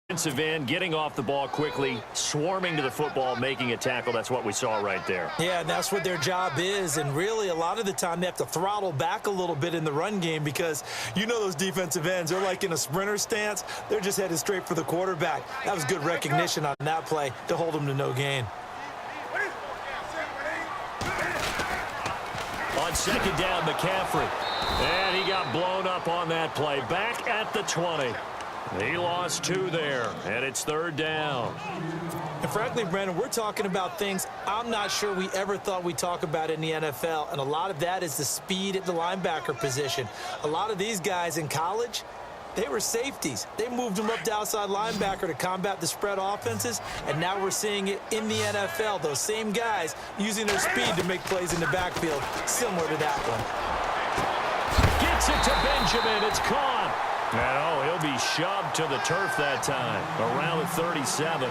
Defensive end, getting off the ball quickly, swarming to the football, making a tackle. That's what we saw right there. Yeah, and that's what their job is. And really, a lot of the time, they have to throttle back a little bit in the run game because you know those defensive ends, they're like in a sprinter stance. They're just headed straight for the quarterback. That was good recognition on that play to hold them to no gain. On second down, McCaffrey. And he got blown up on that play. Back at the 20. He lost 2 there, and it's third down. And frankly, Brandon, we're talking about things I'm not sure we ever thought we'd talk about in the NFL, and a lot of that is the speed at the linebacker position. A lot of these guys in college, they were safeties. They moved them up to outside linebacker to combat the spread offenses, and now we're seeing it in the NFL. Those same guys using their speed to make plays in the backfield, similar to that one. Gets it to Benjamin. It's caught. And, he'll be shoved to the turf that time, around the 37.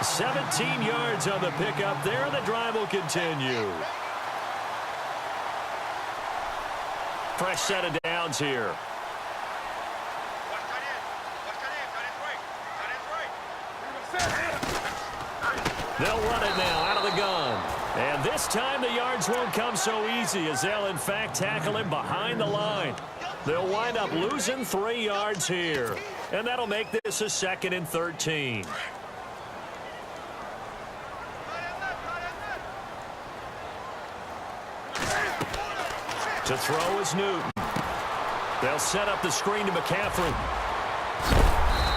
17 yards on the pickup there, and the drive will continue. Fresh set of downs here. They'll run it now out of the gun. And this time the yards won't come so easy as they'll, in fact, tackle him behind the line. They'll wind up losing 3 yards here. And that'll make this a 2nd and 13. To throw is Newton. They'll set up the screen to McCaffrey.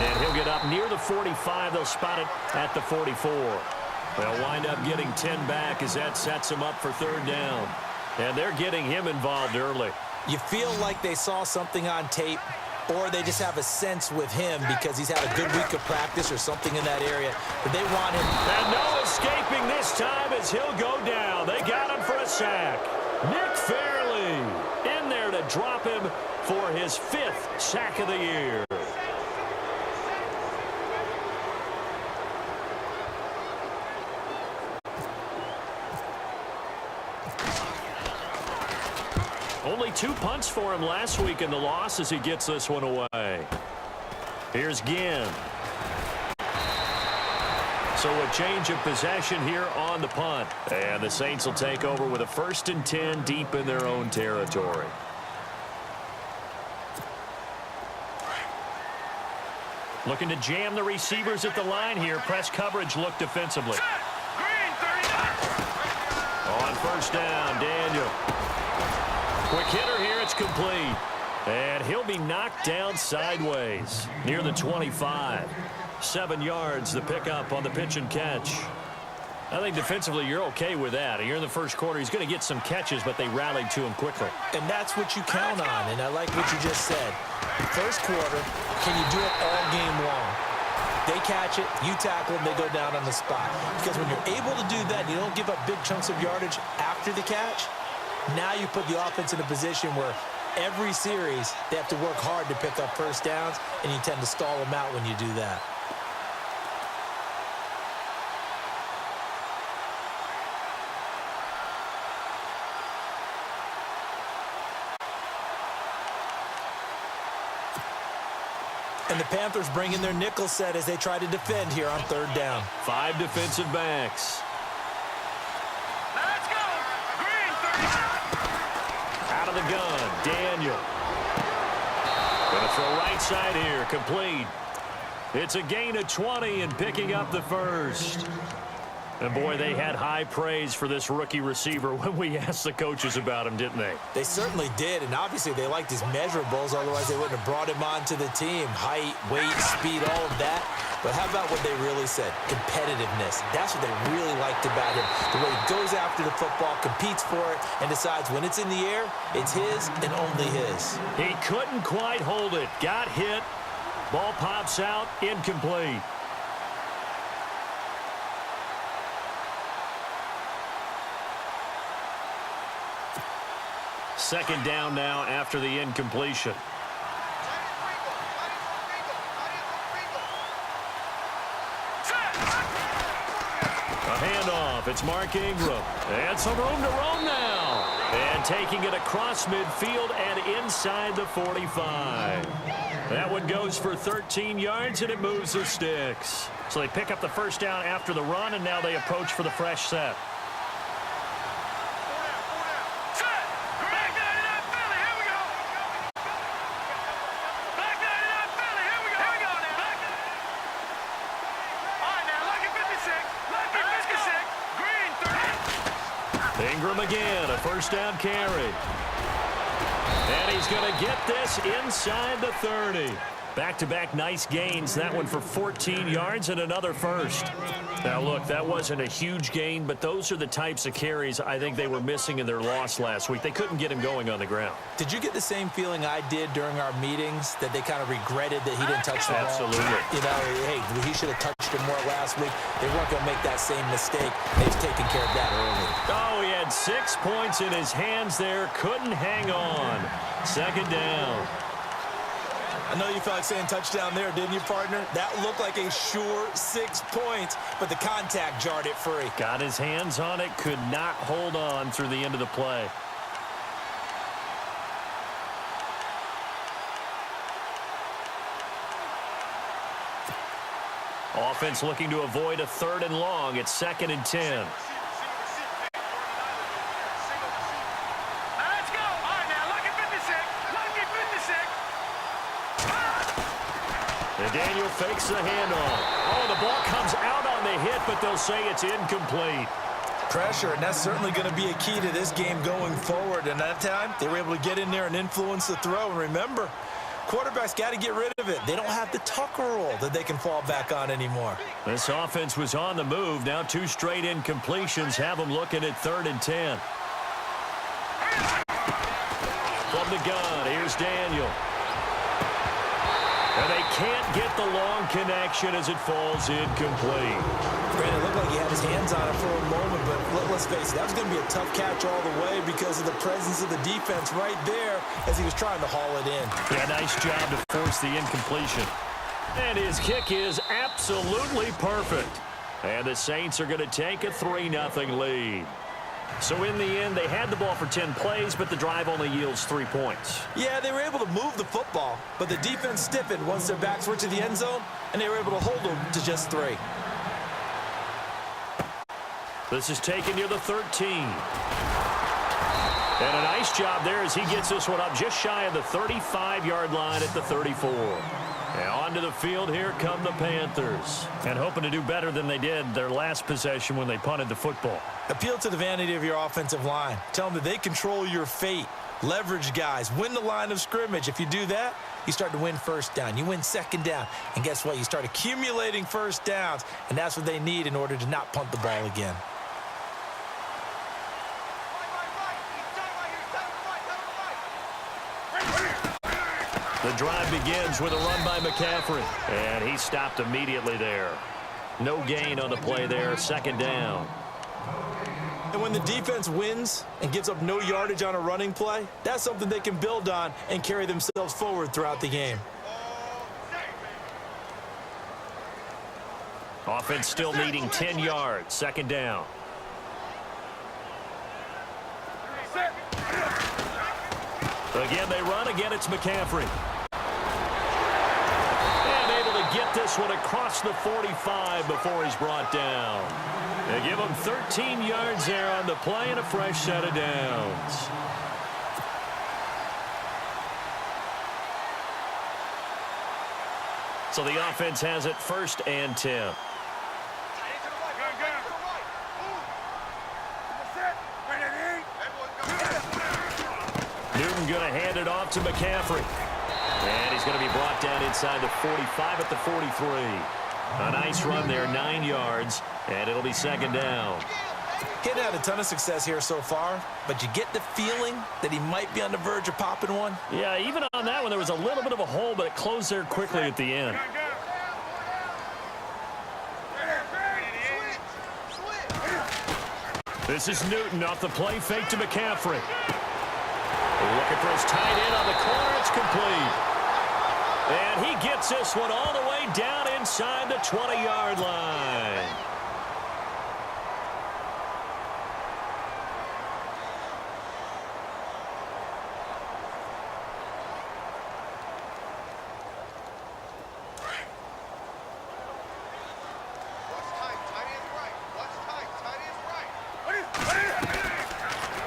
And he'll get up near the 45. They'll spot it at the 44. They'll wind up getting 10 back as that sets them up for third down. And they're getting him involved early. You feel like they saw something on tape, or they just have a sense with him because he's had a good week of practice or something in that area. But they want him. And no escaping this time as he'll go down. They got him for a sack. Nick Fairley in there to drop him for his 5th sack of the year. Only 2 punts for him last week in the loss as he gets this one away. Here's Ginn. So a change of possession here on the punt. And the Saints will take over with a 1st and 10 deep in their own territory. Looking to jam the receivers at the line here. Press coverage look defensively. On 1st down, Daniel. Quick hitter here, it's complete. And he'll be knocked down sideways near the 25. 7 yards, the pickup on the pitch and catch. I think defensively you're okay with that. You're in the first quarter. He's going to get some catches, but they rallied to him quickly. And that's what you count on, and I like what you just said. First quarter, can you do it all game long? They catch it, you tackle them, they go down on the spot. Because when you're able to do that, you don't give up big chunks of yardage after the catch. Now you put the offense in a position where every series they have to work hard to pick up 1st downs, and you tend to stall them out when you do that. And the Panthers bring in their nickel set as they try to defend here on 3rd down. 5 defensive backs. Out of the gun, Daniel. Going to throw right side here, complete. It's a gain of 20 and picking up the 1st. And, boy, they had high praise for this rookie receiver when we asked the coaches about him, didn't they? They certainly did, and obviously they liked his measurables, otherwise they wouldn't have brought him onto the team. Height, weight, speed, all of that. But how about what they really said? Competitiveness. That's what they really liked about him. The way he goes after the football, competes for it, and decides when it's in the air, it's his and only his. He couldn't quite hold it. Got hit. Ball pops out, incomplete. Second down now after the incompletion. A handoff. It's Mark Ingram. And some room to roam now. And taking it across midfield and inside the 45. That one goes for 13 yards, and it moves the sticks. So they pick up the first down after the run, and now they approach for the fresh set. Ingram again, a first down carry. And he's going to get this inside the 30. Back-to-back nice gains. That one for 14 yards and another first. Now, look, that wasn't a huge gain, but those are the types of carries I think they were missing in their loss last week. They couldn't get him going on the ground. Did you get the same feeling I did during our meetings, that they kind of regretted that he didn't touch the ball? Absolutely. You know, hey, he should have touched it more last week. They weren't going to make that same mistake. They've taken care of that early. Oh, he had 6 points in his hands there. Couldn't hang on. Second down. I know you felt like saying touchdown there, didn't you, partner? That looked like a sure 6 points, but the contact jarred it free. Got his hands on it, could not hold on through the end of the play. Offense looking to avoid a 3rd and long. It's 2nd and 10. And Daniel fakes the handoff. Oh, the ball comes out on the hit, but they'll say it's incomplete. Pressure, and that's certainly going to be a key to this game going forward. And that time, they were able to get in there and influence the throw. And remember, quarterbacks got to get rid of it. They don't have the Tucker rule that they can fall back on anymore. This offense was on the move. Now 2 straight incompletions have them looking at 3rd and 10. From the gun, here's Daniel. And they can't get the long connection as it falls incomplete. Brandon, it looked like he had his hands on it for a moment, but let's face it, that was going to be a tough catch all the way because of the presence of the defense right there as he was trying to haul it in. Yeah, nice job to force the incompletion. And his kick is absolutely perfect. And the Saints are going to take a 3-0 lead. So in the end, they had the ball for 10 plays, but the drive only yields 3 points. Yeah, they were able to move the football, but the defense stiffened once their backs were to the end zone, and they were able to hold them to just 3. This is taken near the 13. And a nice job there as he gets this one up just shy of the 35-yard line at the 34. And onto the field, here come the Panthers. And hoping to do better than they did their last possession when they punted the football. Appeal to the vanity of your offensive line. Tell them that they control your fate. Leverage guys. Win the line of scrimmage. If you do that, you start to win first down. You win second down. And guess what? You start accumulating first downs. And that's what they need in order to not punt the ball again. The drive begins with a run by McCaffrey. And he stopped immediately there. No gain on the play there. Second down. And when the defense wins and gives up no yardage on a running play, that's something they can build on and carry themselves forward throughout the game. Offense still needing 10 yards. Second down. Again, they run. Again, it's McCaffrey. And able to get this one across the 45 before he's brought down. They give him 13 yards there on the play and a fresh set of downs. So the offense has it 1st and 10. Newton going to hand it off to McCaffrey. And he's going to be brought down inside the 45 at the 43. A nice run there, 9 yards, and it'll be second down. He hadn't had a ton of success here so far, but you get the feeling that he might be on the verge of popping one. Yeah, even on that one, there was a little bit of a hole, but it closed there quickly at the end. This is Newton off the play fake to McCaffrey. Looking for his tight end on the corner. It's complete. And he gets this one all the way down inside the 20-yard line.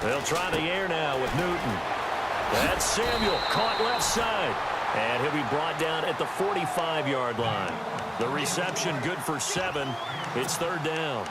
They'll try the air now with Newton. That's Samuel, caught left side. And he'll be brought down at the 45-yard line. The reception good for 7. It's third down.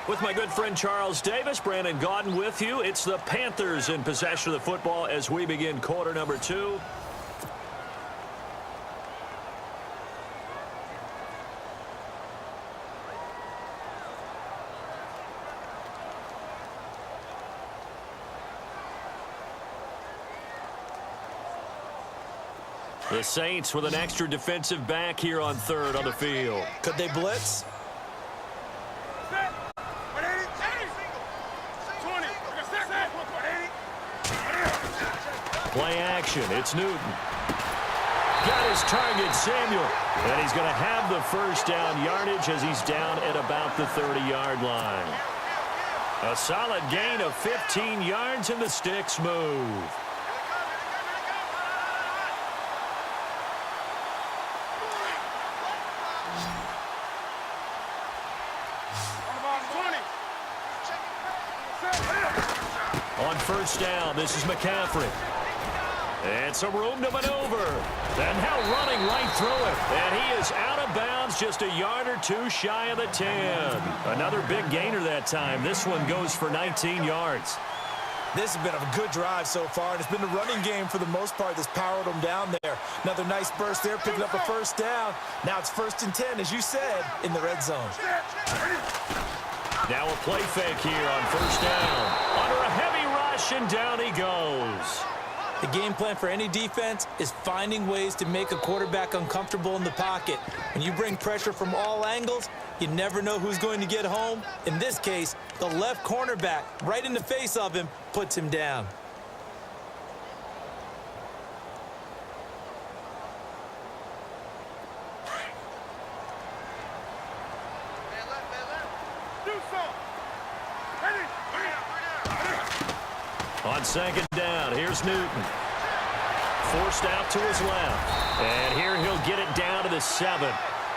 With my good friend Charles Davis, Brandon Gaudin with you. It's the Panthers in possession of the football as we begin quarter number 2. The Saints with an extra defensive back here on third on the field. Could they blitz? Play action. It's Newton. Got his target, Samuel. And he's going to have the first down yardage as he's down at about the 30-yard line. A solid gain of 15 yards, and the sticks move. On first down, this is McCaffrey. And some room to maneuver. And now running right through it. And he is out of bounds, just a yard or two shy of the 10. Another big gainer that time. This one goes for 19 yards. This has been a good drive so far, and it's been the running game for the most part that's powered them down there. Another nice burst there, picking up a first down. Now it's 1st and 10, as you said, in the red zone. Now a play fake here on first down. Under a heavy rush, and down he goes. The game plan for any defense is finding ways to make a quarterback uncomfortable in the pocket. When you bring pressure from all angles, you never know who's going to get home. In this case, the left cornerback, right in the face of him, puts him down. On second down, here's Newton. Forced out to his left. And here he'll get it down to the 7.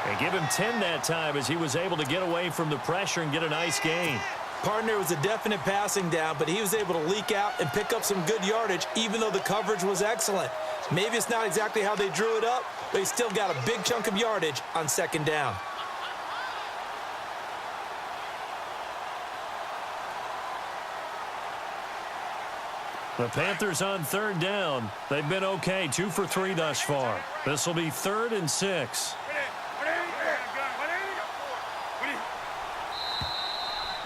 And give him 10 that time as he was able to get away from the pressure and get a nice gain. Partner was a definite passing down, but he was able to leak out and pick up some good yardage, even though the coverage was excellent. Maybe it's not exactly how they drew it up, but he still got a big chunk of yardage on second down. The Panthers on third down. They've been okay, 2 for 3 thus far. This will be 3rd and 6.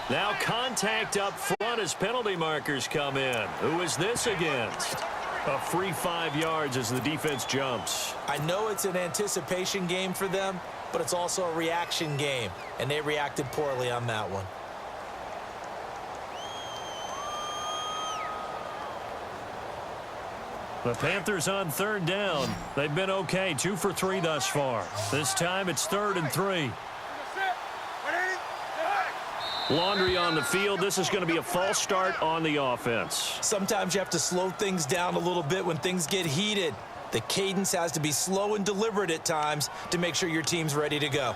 Now contact up front as penalty markers come in. Who is this against? A free 5 yards as the defense jumps. I know it's an anticipation game for them, but it's also a reaction game, and they reacted poorly on that one. The Panthers on third down. They've been okay, 2 for 3 thus far. This time it's 3rd and 3. Laundry on the field. This is going to be a false start on the offense. Sometimes you have to slow things down a little bit when things get heated. The cadence has to be slow and deliberate at times to make sure your team's ready to go.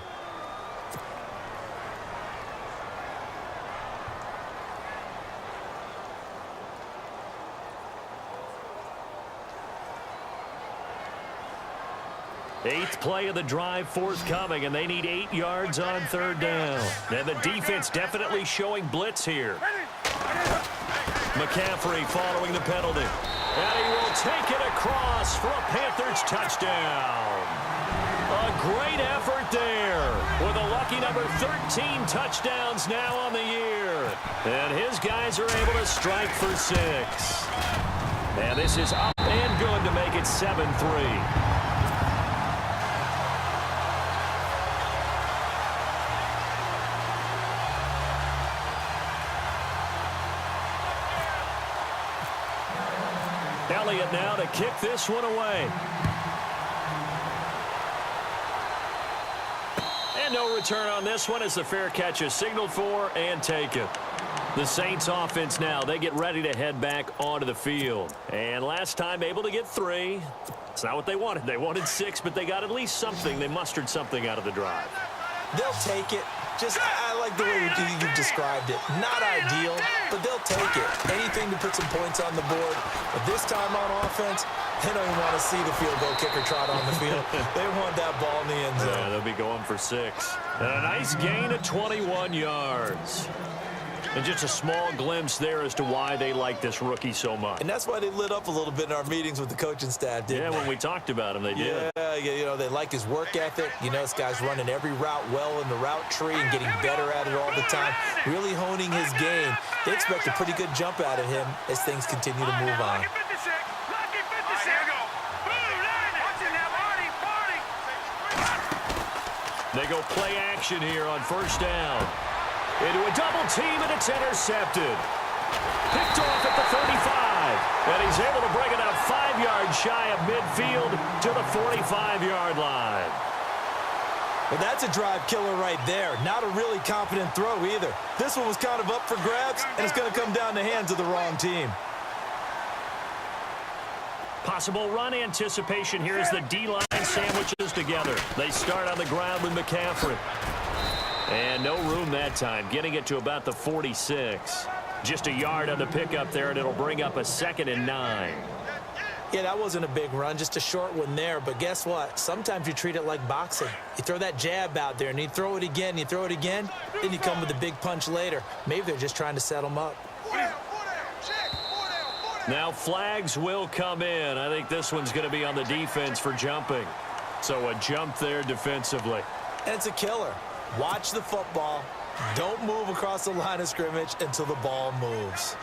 Eighth play of the drive forthcoming, and they need 8 yards on third down. And the defense definitely showing blitz here. McCaffrey following the penalty. And he will take it across for a Panthers touchdown. A great effort there with a lucky number 13 touchdowns now on the year. And his guys are able to strike for 6. And this is up and good to make it 7-3. Elliott now to kick this one away. And no return on this one as the fair catch is signaled for and taken. The Saints offense now, they get ready to head back onto the field. And last time able to get 3. It's not what they wanted. They wanted 6, but they got at least something. They mustered something out of the drive. They'll take it. Just, I like the way you've described it. Not ideal, but they'll take it. Anything to put some points on the board. But this time on offense, they don't even want to see the field goal kicker trot on the field. They want that ball in the end zone. Yeah, they'll be going for 6. And a nice gain of 21 yards. And just a small glimpse there as to why they like this rookie so much. And that's why they lit up a little bit in our meetings with the coaching staff, didn't they? When we talked about him, they did. Yeah, you know, they like his work ethic. You know, this guy's running every route well in the route tree and getting better at it all the time, really honing his game. They expect a pretty good jump out of him as things continue to move on. They go play action here on first down. Into a double team, and it's intercepted. Picked off at the 35. And he's able to bring it out 5 yards shy of midfield to the 45-yard line. Well, that's a drive killer right there. Not a really confident throw either. This one was kind of up for grabs, and it's going to come down the hands of the wrong team. Possible run anticipation here as the D-line sandwiches together. They start on the ground with McCaffrey. And no room that time, getting it to about the 46. Just a yard on the pickup there, and it'll bring up a 2nd and 9. Yeah, that wasn't a big run, just a short one there. But guess what? Sometimes you treat it like boxing. You throw that jab out there, and you throw it again, then you come with a big punch later. Maybe they're just trying to set them up. Now flags will come in. I think this one's going to be on the defense for jumping. So a jump there defensively. And it's a killer. Watch the football. Don't move across the line of scrimmage until the ball moves.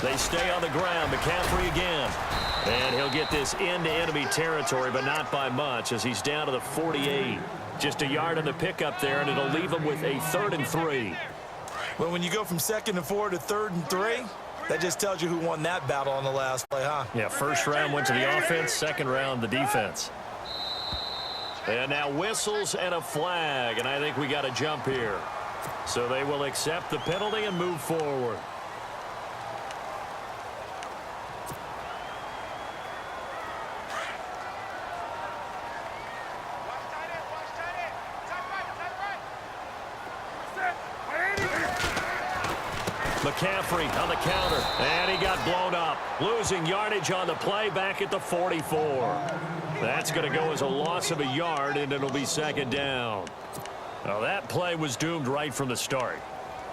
They stay on the ground. McCaffrey again. And he'll get this into enemy territory, but not by much as he's down to the 48. Just a yard on the pickup there, and it'll leave him with a 3rd and 3. Well, when you go from 2nd and 4 to 3rd and 3, that just tells you who won that battle on the last play, huh? Yeah, first round went to the offense, second round the defense. And now whistles and a flag, and I think we got a jump here. So they will accept the penalty and move forward. McCaffrey on the counter, and he got blown up. Losing yardage on the play back at the 44. That's going to go as a loss of a yard, and it'll be 2nd down. Now, that play was doomed right from the start.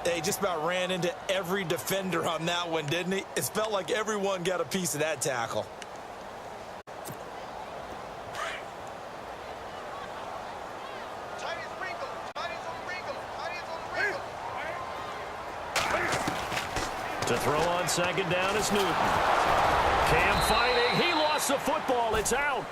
They just about ran into every defender on that one, didn't he? It felt like everyone got a piece of that tackle. To throw on 2nd down is Newton. Cam fighting. He lost the football. It's out.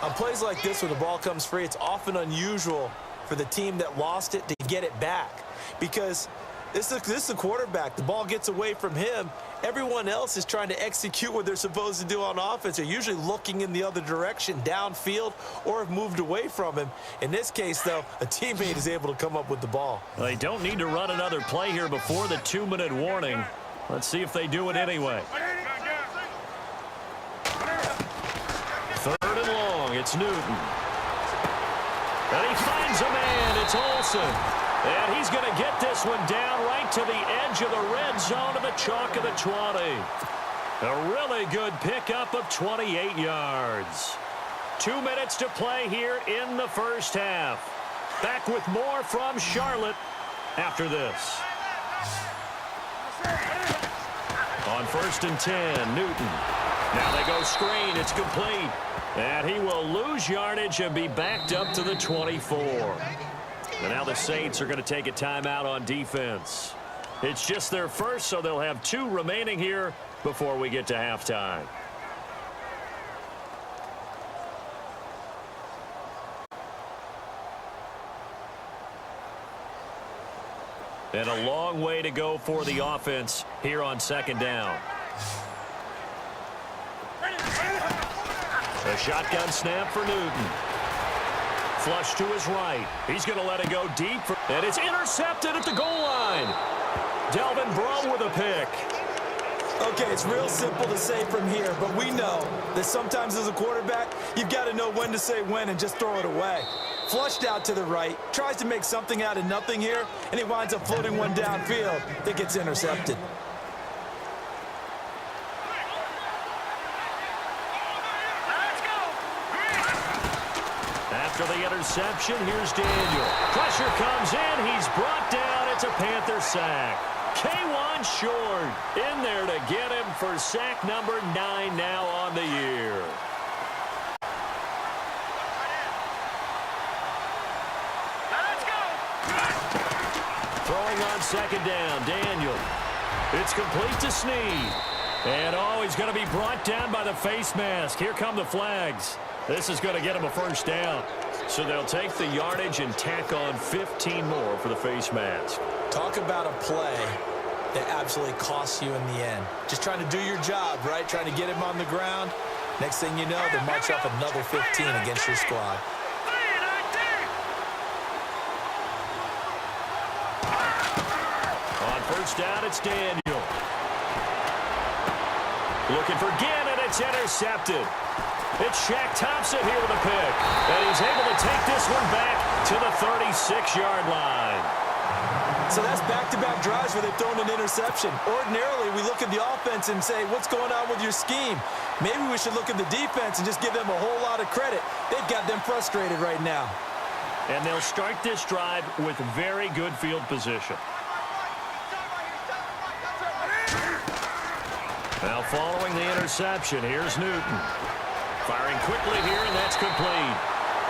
On plays like this, when the ball comes free, it's often unusual for the team that lost it to get it back. Because this is the quarterback. The ball gets away from him. Everyone else is trying to execute what they're supposed to do on offense. They're usually looking in the other direction, downfield, or have moved away from him. In this case, though, a teammate is able to come up with the ball. They don't need to run another play here before the 2-minute warning. Let's see if they do it anyway. 3rd and long. It's Newton. And he finds a man. It's Olsen. And he's going to get this one down right to the edge of the red zone of the chalk of the 20. A really good pickup of 28 yards. 2 minutes to play here in the first half. Back with more from Charlotte after this. On 1st and 10, Newton. Now they go screen. It's complete. And he will lose yardage and be backed up to the 24. And now the Saints are going to take a timeout on defense. It's just their first, so they'll have 2 remaining here before we get to halftime. And a long way to go for the offense here on second down. A shotgun snap for Newton. Flush to his right. He's going to let it go deep. And it's intercepted at the goal line. Delvin Breaux with a pick. Okay, it's real simple to say from here, but we know that sometimes as a quarterback, you've got to know when to say when and just throw it away. Flushed out to the right, tries to make something out of nothing here, and he winds up floating one downfield that gets intercepted. After the interception, here's Daniel. Pressure comes in. He's brought down. It's a Panther sack. K1 short in there to get him for sack number 9 now on the year. Let's go. Throwing on second down, Daniel. It's complete to Snead. And, he's going to be brought down by the face mask. Here come the flags. This is going to get him a first down. So they'll take the yardage and tack on 15 more for the face mask. Talk about a play that absolutely costs you in the end. Just trying to do your job, right? Trying to get him on the ground. Next thing you know, they march off another 15 against your squad. On first down, it's Daniel. Looking for Gannon. It's intercepted. It's Shaq Thompson here with a pick. And he's able to take this one back to the 36-yard line. So that's back-to-back drives where they've thrown an interception. Ordinarily, we look at the offense and say, what's going on with your scheme? Maybe we should look at the defense and just give them a whole lot of credit. They've got them frustrated right now. And they'll start this drive with very good field position. Now following the interception, here's Newton. Firing quickly here, and that's complete.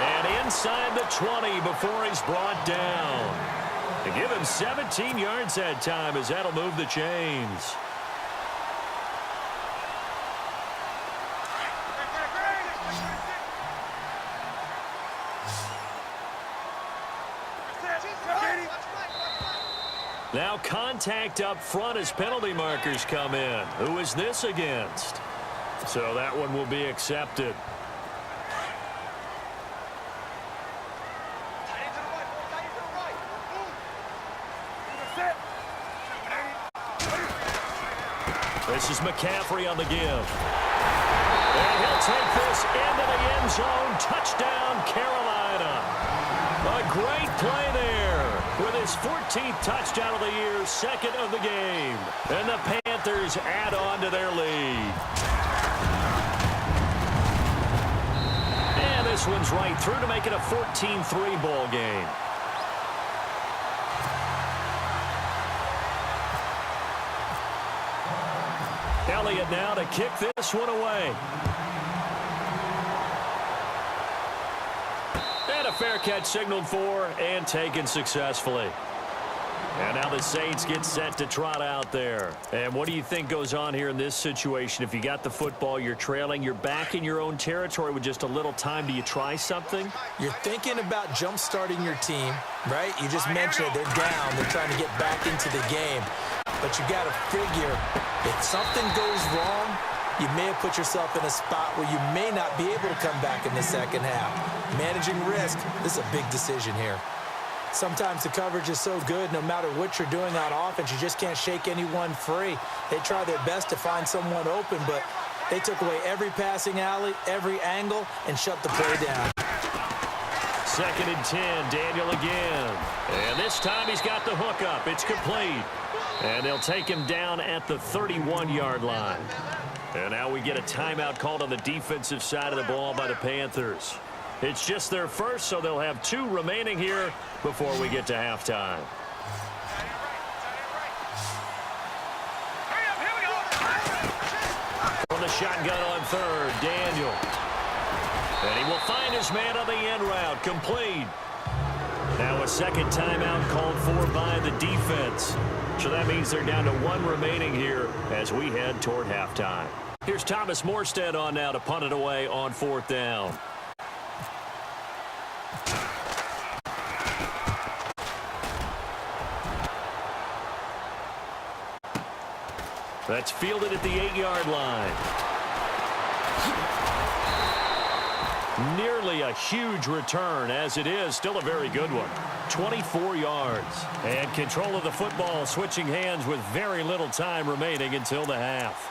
And inside the 20 before he's brought down. To give him 17 yards that time as that'll move the chains. Now contact up front as penalty markers come in. Who is this against? So that one will be accepted. This is McCaffrey on the give. And he'll take this into the end zone. Touchdown, Carolina. A great play there with his 14th touchdown of the year, second of the game. And the Panthers add on to their lead. And this one's right through to make it a 14-3 ball game. Elliott now to kick this one away. And a fair catch signaled for and taken successfully. And now the Saints get set to trot out there. And what do you think goes on here in this situation? If you got the football, you're trailing, you're back in your own territory with just a little time. Do you try something? You're thinking about jump-starting your team, right? You just mentioned it. They're down. They're trying to get back into the game. But you got to figure, if something goes wrong, you may have put yourself in a spot where you may not be able to come back in the second half. Managing risk, this is a big decision here. Sometimes the coverage is so good, no matter what you're doing on offense, you just can't shake anyone free. They try their best to find someone open, but they took away every passing alley, every angle, and shut the play down. 2nd and 10, Daniel again. And this time he's got the hook up. It's complete. And they'll take him down at the 31-yard line. And now we get a timeout called on the defensive side of the ball by the Panthers. It's just their first, so they'll have 2 remaining here before we get to halftime. From the shotgun on 3rd, Daniel. And he will find his man on the end route, complete. Now a second timeout called for by the defense. So that means they're down to 1 remaining here as we head toward halftime. Here's Thomas Morstead on now to punt it away on 4th down. That's fielded at the 8-yard line. Nearly a huge return, as it is still a very good one. 24 yards. And control of the football switching hands with very little time remaining until the half.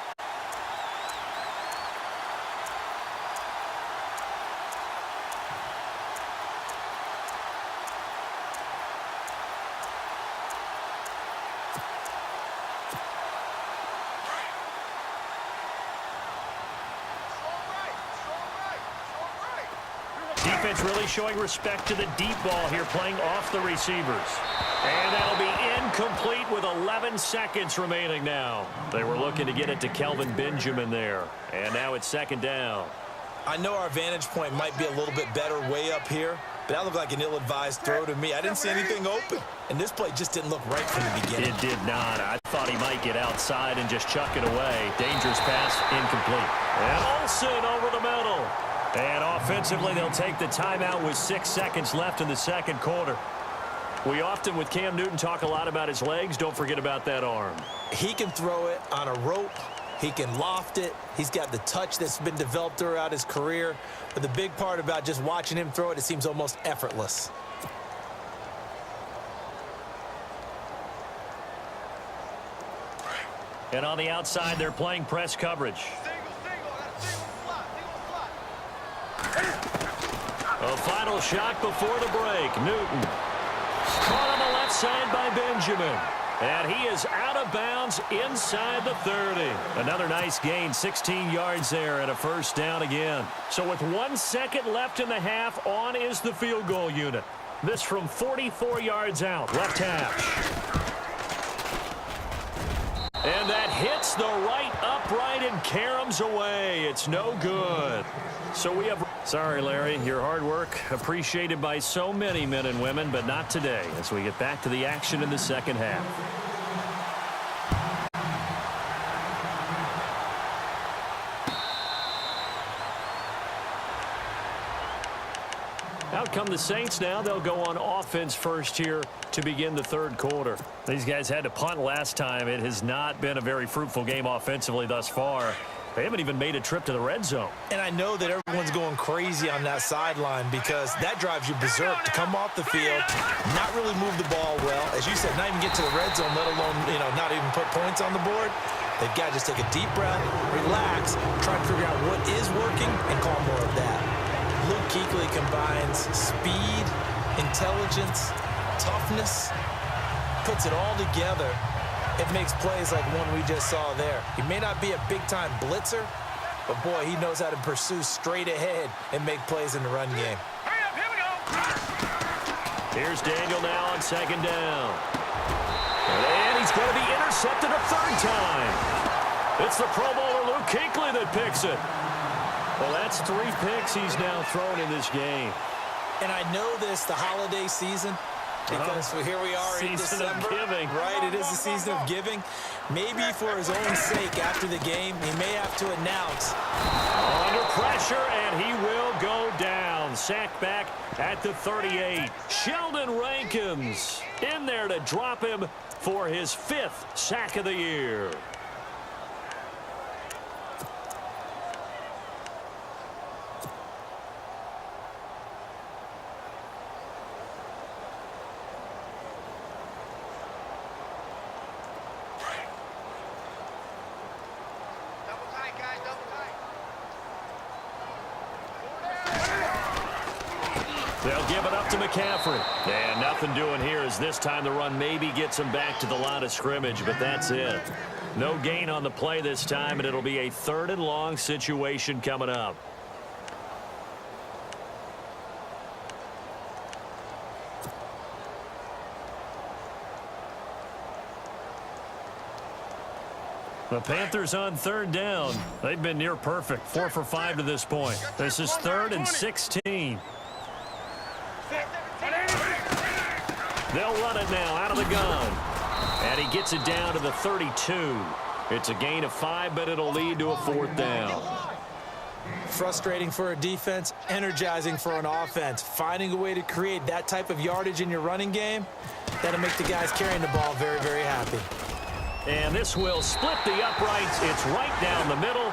Defense really showing respect to the deep ball here, playing off the receivers. And that'll be incomplete with 11 seconds remaining now. They were looking to get it to Kelvin Benjamin there. And now it's second down. I know our vantage point might be a little bit better way up here, but that looked like an ill-advised throw to me. I didn't see anything open, and this play just didn't look right from the beginning. It did not. I thought he might get outside and just chuck it away. Dangerous pass, incomplete. And Olsen over the middle. And offensively, they'll take the timeout with 6 seconds left in the second quarter. We often, with Cam Newton, talk a lot about his legs. Don't forget about that arm. He can throw it on a rope. He can loft it. He's got the touch that's been developed throughout his career. But the big part about just watching him throw it, it seems almost effortless. And on the outside, they're playing press coverage. A final shot before the break. Newton. Caught on the left side by Benjamin. And he is out of bounds inside the 30. Another nice gain, 16 yards there and a first down again. So with 1 second left in the half, on is the field goal unit. This from 44 yards out, left hash. And that hits the right upright and caroms away. It's no good. So we have... Sorry, Larry, your hard work appreciated by so many men and women, but not today as we get back to the action in the second half. Out come the Saints now. They'll go on offense first here to begin the third quarter. These guys had to punt last time. It has not been a very fruitful game offensively thus far. They haven't even made a trip to the red zone. And I know that everyone's going crazy on that sideline because that drives you berserk to come off the field, not really move the ball well. As you said, not even get to the red zone, let alone, not even put points on the board. They've got to just take a deep breath, relax, try to figure out what is working, and call more of that. Luke Kuechly combines speed, intelligence, toughness, puts it all together. It makes plays like one we just saw there. He may not be a big-time blitzer, but, boy, he knows how to pursue straight ahead and make plays in the run game. Hurry up, here we go. Here's Daniel now on second down. And he's going to be intercepted a third time. It's the Pro Bowler Luke Kuechly that picks it. Well, that's 3 picks he's now thrown in this game. And I know this, the holiday season, because here we are in December. Season of giving. Right, it is the season of giving. Maybe for his own sake after the game, he may have to announce. Under pressure, and he will go down. Sacked back at the 38. Sheldon Rankins in there to drop him for his 5th sack of the year. They'll give it up to McCaffrey. And nothing doing here as this time the run maybe gets him back to the line of scrimmage, but that's it. No gain on the play this time, and it'll be a 3rd and long situation coming up. The Panthers on 3rd down. They've been near perfect, 4 for 5 to this point. This is 3rd and 16. They'll run it now out of the gun. And he gets it down to the 32. It's a gain of 5, but it'll lead to a 4th down. Frustrating for a defense, energizing for an offense. Finding a way to create that type of yardage in your running game, that'll make the guys carrying the ball very, very happy. And this will split the uprights. It's right down the middle.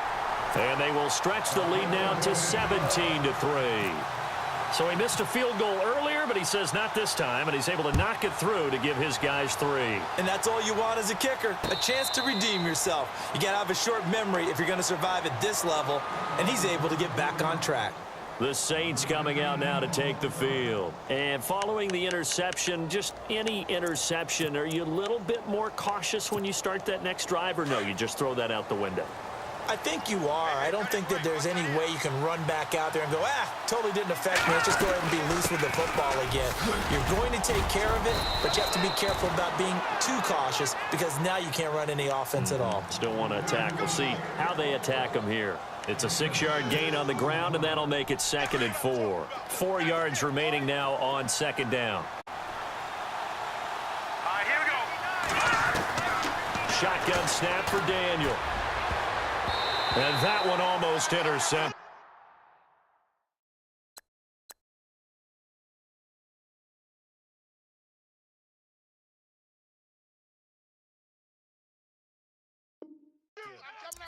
And they will stretch the lead now to 17-3. So he missed a field goal earlier, but he says not this time, and he's able to knock it through to give his guys 3. And that's all you want as a kicker, a chance to redeem yourself. You got to have a short memory if you're going to survive at this level, and he's able to get back on track. The Saints coming out now to take the field. And following the interception, just any interception, are you a little bit more cautious when you start that next drive, or no, you just throw that out the window? I think you are. I don't think that there's any way you can run back out there and go, totally didn't affect me. Let's just go ahead and be loose with the football again. You're going to take care of it, but you have to be careful about being too cautious because now you can't run any offense at all. Still want to attack. We'll see how they attack them here. It's a 6-yard gain on the ground, and that'll make it 2nd and 4. 4 yards remaining now on 2nd down. Here we go. Shotgun snap for Daniel. And that one almost intercepted.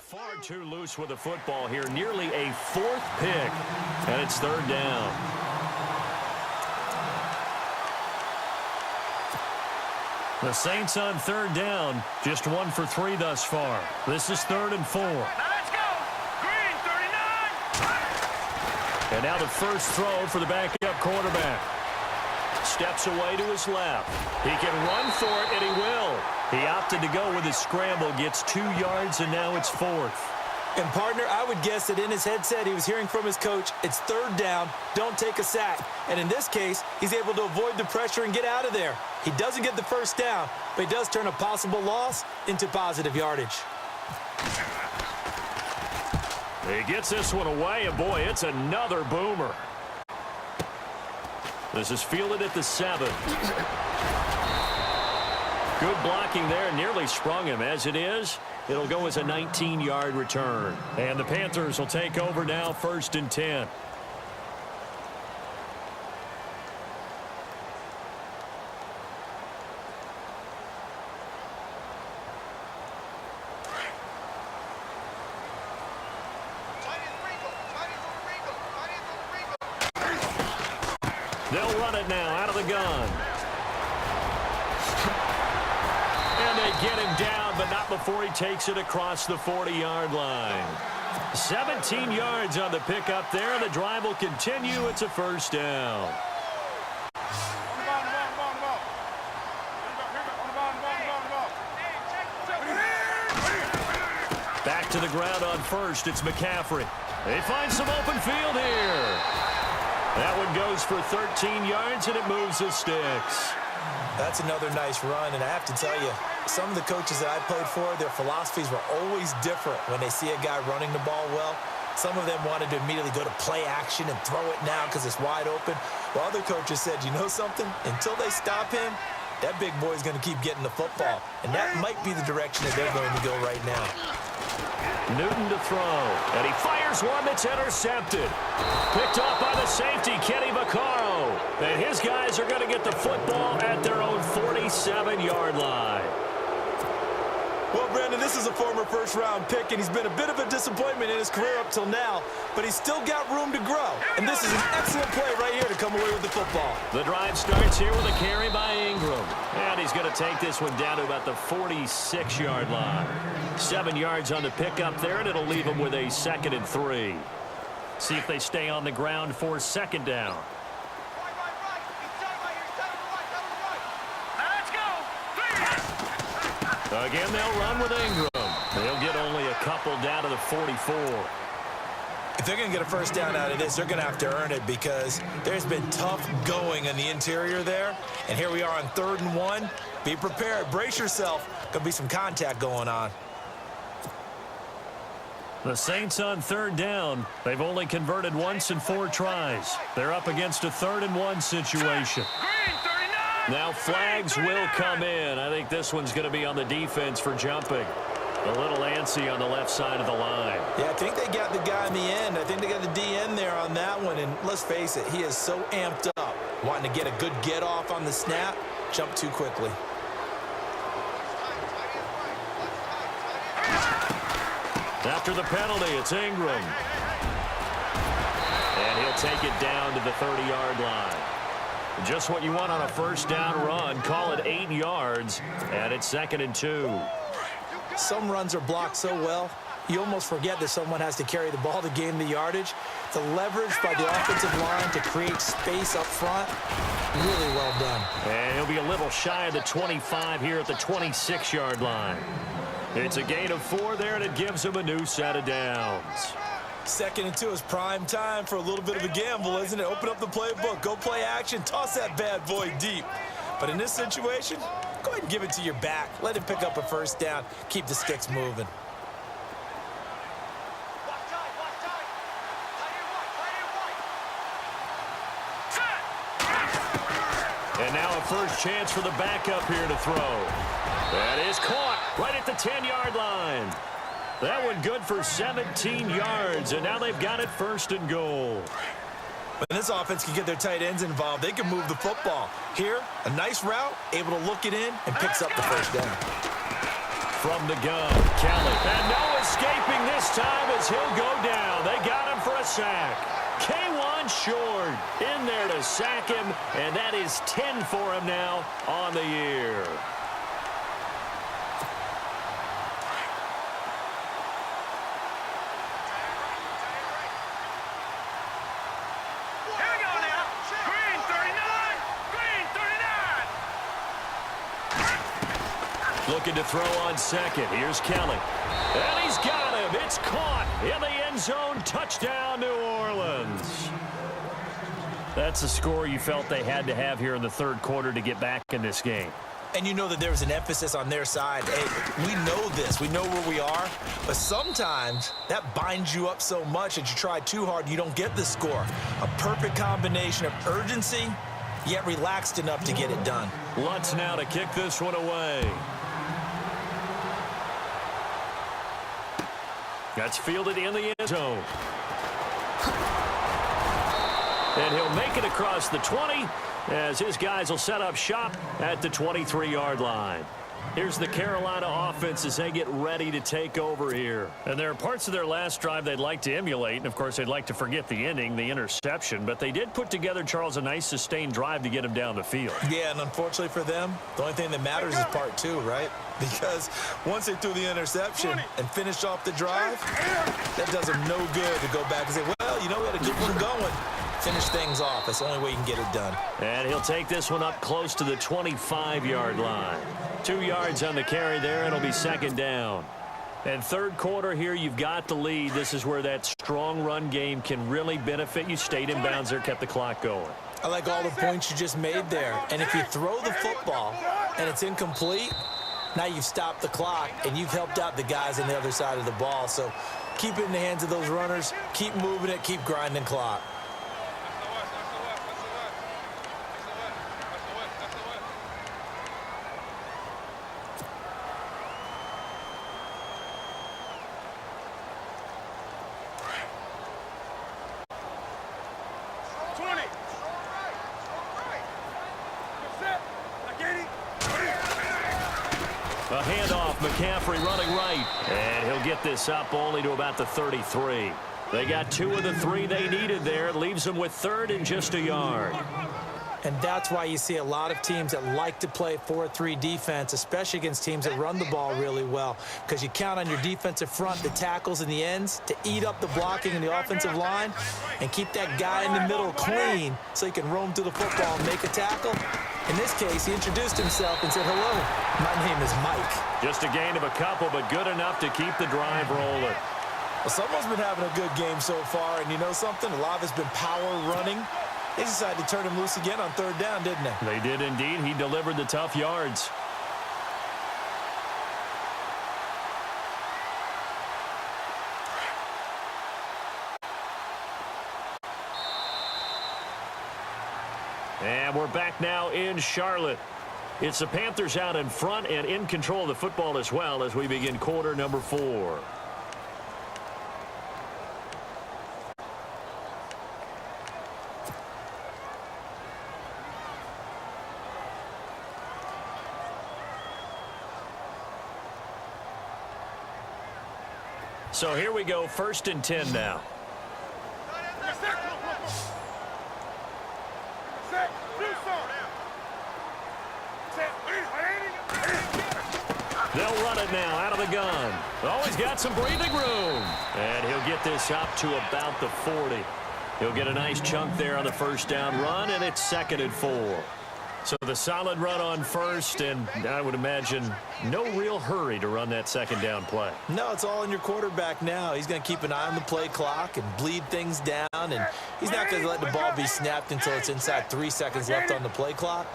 Far too loose with the football here. Nearly a 4th pick. And it's 3rd down. The Saints on 3rd down. Just 1 for 3 thus far. This is 3rd and 4. And now the first throw for the backup quarterback. Steps away to his left. He can run for it, and he will. He opted to go with his scramble, gets 2 yards, and now it's 4th. And, partner, I would guess that in his headset he was hearing from his coach, it's 3rd down, don't take a sack. And in this case, he's able to avoid the pressure and get out of there. He doesn't get the first down, but he does turn a possible loss into positive yardage. He gets this one away, and boy, it's another boomer. This is fielded at the 7. Good blocking there, nearly sprung him. As it is, it'll go as a 19-yard return. And the Panthers will take over now, 1st and 10. They'll run it now out of the gun. And they get him down, but not before he takes it across the 40-yard line. 17 yards on the pickup there, and the drive will continue. It's a 1st down. Back to the ground on 1st. It's McCaffrey. They find some open field here. That one goes for 13 yards, and it moves the sticks. That's another nice run, and I have to tell you, some of the coaches that I played for, their philosophies were always different when they see a guy running the ball well. Some of them wanted to immediately go to play action and throw it now because it's wide open. While other coaches said, you know something? Until they stop him, that big boy's going to keep getting the football. And that might be the direction that they're going to go right now. Newton to throw, and he fires one that's intercepted. Picked off by the safety, Kenny Vaccaro. And his guys are going to get the football at their own 47-yard line. Well, Brandon, this is a former first-round pick, and he's been a bit of a disappointment in his career up till now, but he's still got room to grow. And this is an excellent play right here to come away with the football. The drive starts here with a carry by Ingram. And he's going to take this one down to about the 46-yard line. 7 yards on the pickup there, and it'll leave him with a 2nd and 3. See if they stay on the ground for 2nd down. Again, they'll run with Ingram. They'll get only a couple down to the 44. If they're going to get a first down out of this, they're going to have to earn it because there's been tough going in the interior there. And here we are on 3rd and 1. Be prepared. Brace yourself. Going to be some contact going on. The Saints on 3rd down. They've only converted once in 4 tries. They're up against a 3rd and 1 situation. Now flags will come in. I think this one's going to be on the defense for jumping. A little antsy on the left side of the line. Yeah, I think they got the guy in the end. I think they got the DN there on that one. And let's face it, he is so amped up, wanting to get a good get off on the snap, jump too quickly. After the penalty, it's Ingram. And he'll take it down to the 30-yard line. Just what you want on a first down run. Call it 8 yards, and it's 2nd and 2. Some runs are blocked so well, you almost forget that someone has to carry the ball to gain the yardage. The leverage by the offensive line to create space up front, really well done. And he'll be a little shy of the 25 here at the 26-yard line. It's a gain of 4 there, and it gives him a new set of downs. 2nd and 2 is prime time for a little bit of a gamble, isn't it? Open up the playbook, go play action, toss that bad boy deep. But in this situation, go ahead and give it to your back. Let him pick up a first down. Keep the sticks moving. And now a first chance for the backup here to throw. That is caught right at the 10-yard line. That one good for 17 yards, and now they've got it 1st and goal. When this offense can get their tight ends involved, they can move the football. Here, a nice route, able to look it in, and picks up the first down. From the gun, Kelly. And no escaping this time as he'll go down. They got him for a sack. K1 short in there to sack him, and that is 10 for him now on the year. Looking to throw on second. Here's Kelly. And he's got him. It's caught in the end zone. Touchdown, New Orleans. That's the score you felt they had to have here in the 3rd quarter to get back in this game. And you know that there was an emphasis on their side. Hey, we know this. We know where we are. But sometimes that binds you up so much that you try too hard and you don't get the score. A perfect combination of urgency, yet relaxed enough to get it done. Lutz now to kick this one away. That's fielded in the end zone. And he'll make it across the 20 as his guys will set up shop at the 23-yard line. Here's the Carolina offense as they get ready to take over here. And there are parts of their last drive they'd like to emulate. And, of course, they'd like to forget the ending, the interception. But they did put together, Charles, a nice sustained drive to get him down the field. Yeah, and unfortunately for them, the only thing that matters is part 2, right? Because once they threw the interception and finished off the drive, that does them no good to go back and say, well, you know, we had a good one going. Finish things off. That's the only way you can get it done. And he'll take this one up close to the 25-yard line. 2 yards on the carry there. It'll be 2nd down. And 3rd quarter here, you've got the lead. This is where that strong run game can really benefit you. Stayed in bounds there, kept the clock going. I like all the points you just made there. And if you throw the football and it's incomplete, now you've stopped the clock and you've helped out the guys on the other side of the ball. So keep it in the hands of those runners. Keep moving it. Keep grinding clock. A handoff, McCaffrey running right. And he'll get this up only to about the 33. They got 2 of the 3 they needed there. It leaves them with 3rd and just a yard. And that's why you see a lot of teams that like to play 4-3 defense, especially against teams that run the ball really well, because you count on your defensive front, the tackles and the ends, to eat up the blocking in the offensive line and keep that guy in the middle clean so he can roam through the football and make a tackle. In this case, he introduced himself and said, hello, my name is Mike. Just a gain of a couple, but good enough to keep the drive rolling. Well, someone's been having a good game so far, and you know something? A lot of it's been power running. They decided to turn him loose again on 3rd down, didn't they? They did indeed. He delivered the tough yards. And we're back now in Charlotte. It's the Panthers out in front and in control of the football as well as we begin quarter number 4. So here we go, 1st and 10 now. They'll run it now out of the gun. Oh, he's got some breathing room. And he'll get this up to about the 40. He'll get a nice chunk there on the 1st down run, and it's 2nd and 4. So the solid run on 1st, and I would imagine no real hurry to run that 2nd down play. No, it's all in your quarterback now. He's going to keep an eye on the play clock and bleed things down, and he's not going to let the ball be snapped until it's inside 3 seconds left on the play clock.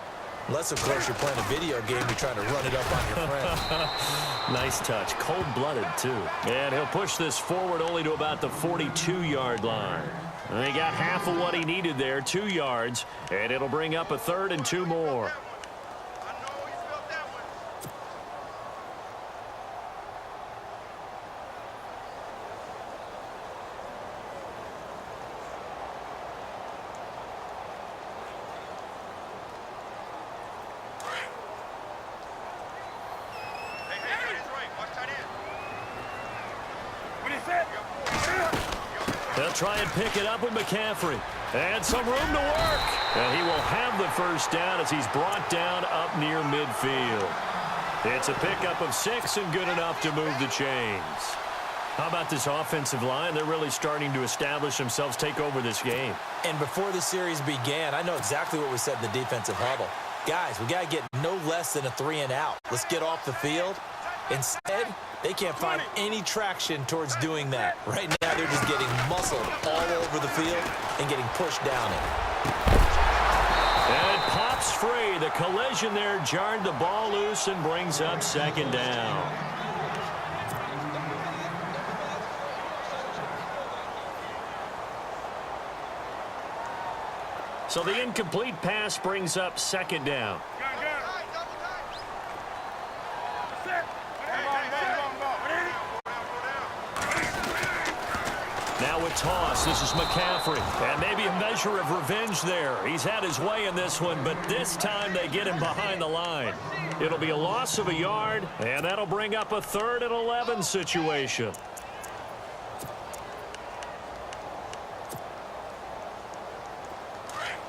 Unless, of course, you're playing a video game, you're trying to run it up on your friend. Nice touch. Cold-blooded, too. And he'll push this forward only to about the 42-yard line. And he got half of what he needed there, 2 yards, and it'll bring up a 3rd and 2 more. They'll try and pick it up with McCaffrey. And some room to work. And he will have the 1st down as he's brought down up near midfield. It's a pickup of 6 and good enough to move the chains. How about this offensive line? They're really starting to establish themselves, take over this game. And before the series began, I know exactly what we said in the defensive huddle. Guys, we got to get no less than a 3 and out. Let's get off the field. Instead, they can't find any traction towards doing that. Right now, they're just getting muscled all over the field and getting pushed down it. And it pops free. The collision there jarred the ball loose and brings up 2nd down. So the incomplete pass brings up 2nd down. Now with toss, this is McCaffrey. And maybe a measure of revenge there. He's had his way in this one, but this time they get him behind the line. It'll be a loss of a yard, and that'll bring up a 3rd and 11 situation.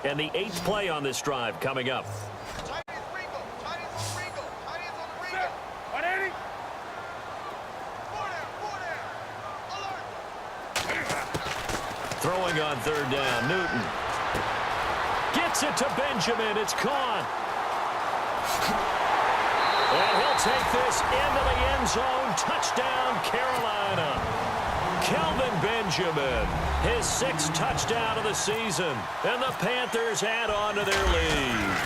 And the 8th play on this drive coming up. Throwing on 3rd down, Newton. Gets it to Benjamin. It's caught. And he'll take this into the end zone. Touchdown, Carolina. Kelvin Benjamin, his 6th touchdown of the season. And the Panthers add on to their lead.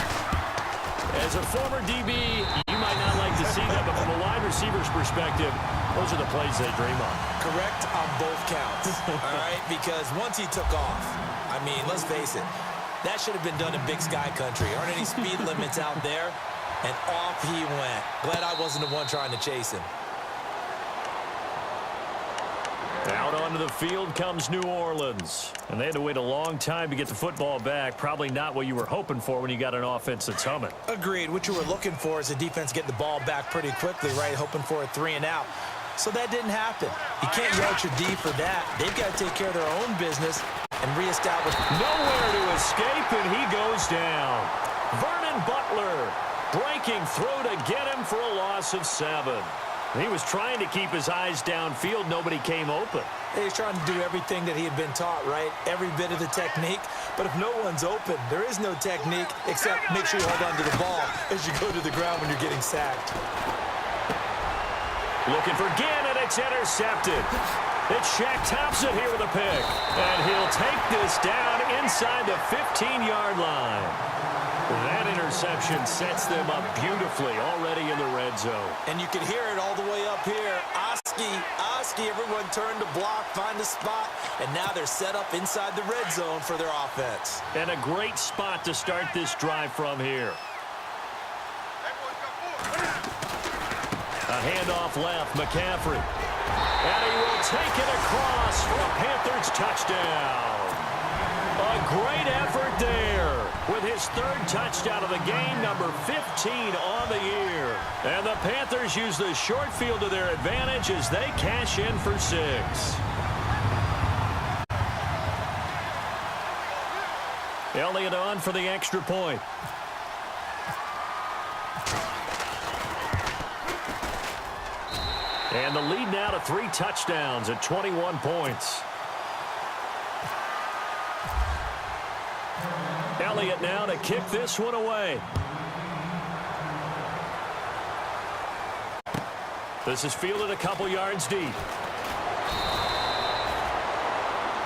As a former DB, you might not like to see that, but from a wide receiver's perspective, those are the plays they dream of. Correct on both counts, all right? Because once he took off, I mean, let's face it, that should have been done in Big Sky Country. Aren't any speed limits out there? And off he went. Glad I wasn't the one trying to chase him. Out onto the field comes New Orleans. And they had to wait a long time to get the football back. Probably not what you were hoping for when you got an offense that's humming. Agreed. What you were looking for is a defense getting the ball back pretty quickly, right? Hoping for a 3 and out. So that didn't happen. You can't yell at your D for that. They've got to take care of their own business and reestablish. Nowhere to escape, and he goes down. Vernon Butler breaking through to get him for a loss of 7. He was trying to keep his eyes downfield. Nobody came open. He's trying to do everything that he had been taught, right? Every bit of the technique. But if no one's open, there is no technique except make sure you hold on to the ball as you go to the ground when you're getting sacked. Looking for Gannon. It's intercepted. It's Shaq Thompson here with a pick. And he'll take this down inside the 15-yard line. That interception sets them up beautifully already in the red zone. And you can hear it all the way up here. Oski, everyone turned to block, find a spot, and now they're set up inside the red zone for their offense. And a great spot to start this drive from here. A handoff left, McCaffrey. And he will take it across for a Panthers touchdown. A A great effort there with his third touchdown of the game, number 15 on the year. And the Panthers use the short field to their advantage as they cash in for 6. Elliott on for the extra point. And the lead now to 3 touchdowns at 21 points. Elliott now to kick this one away. This is fielded a couple yards deep.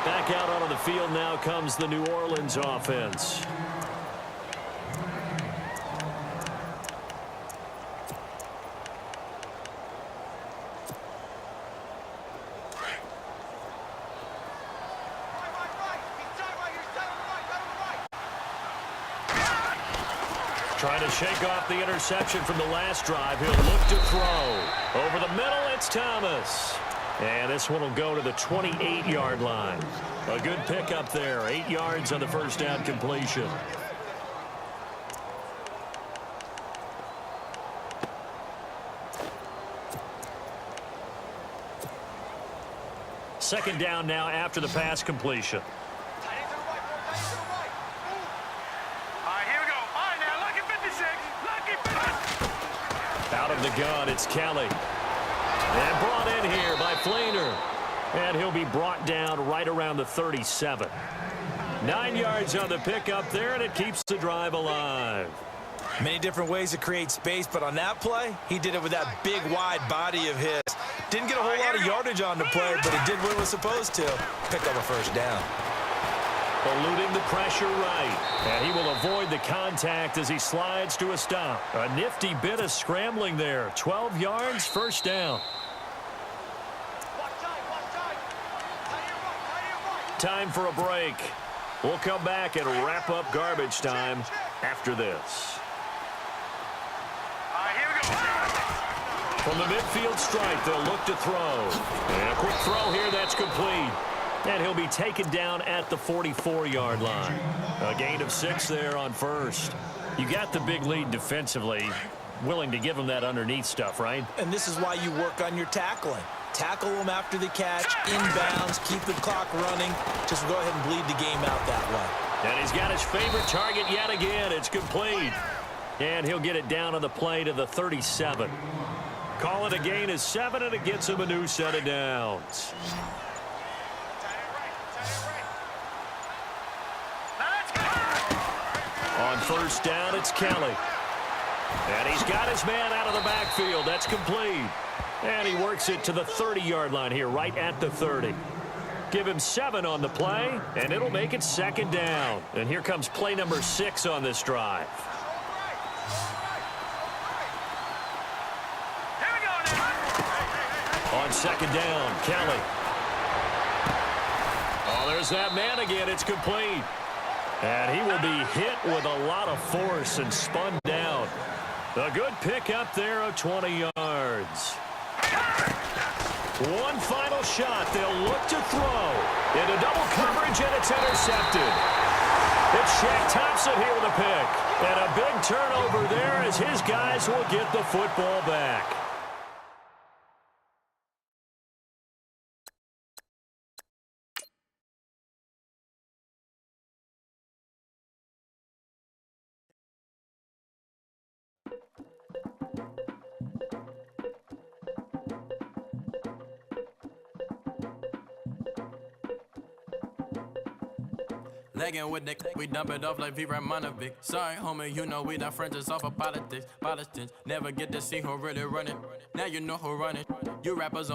Back out onto the field now comes the New Orleans offense. Trying to shake off the interception from the last drive. He'll look to throw. Over the middle, it's Thomas. And this one will go to the 28-yard line. A good pickup there. 8 yards on the first down completion. Second down now after the pass completion. Out of the gun, it's Kelly. And brought in here by Flainer. And he'll be brought down right around the 37. 9 yards on the pickup there, and it keeps the drive alive. Many different ways to create space, but on that play, he did it with that big, wide body of his. Didn't get a whole lot of yardage on the play, but it did what it was supposed to. Picked up a first down. Eluding the pressure right. And he will avoid the contact as he slides to a stop. A nifty bit of scrambling there. 12 yards, first down. Time for a break. We'll come back and wrap up garbage time after this. From the midfield stripe, they'll look to throw. And a quick throw here, that's complete. And he'll be taken down at the 44-yard line. A gain of 6 there on first. You got the big lead defensively. Willing to give him that underneath stuff, right? And this is why you work on your tackling. Tackle them after the catch, inbounds, keep the clock running. Just go ahead and bleed the game out that way. And he's got his favorite target yet again. It's complete. And he'll get it down on the play to the 37. Call it a gain of 7, and it gets him a new set of downs. On first down, it's Kelly. And he's got his man out of the backfield. That's complete. And he works it to the 30-yard line here, right at the 30. Give him 7 on the play, and it'll make it second down. And here comes play number 6 on this drive. On second down, Kelly. Oh, there's that man again. It's complete. And he will be hit with a lot of force and spun down. A good pickup there of 20 yards. One final shot. They'll look to throw. Into double coverage, and it's intercepted. It's Shaq Thompson here with a pick. And a big turnover there as his guys will get the football back. Legging with Nick, we dump it off like V. Ramonovic. Sorry, homie, you know we not friends, it's off of politics. Politics never get to see who really running. Now you know who running. You rappers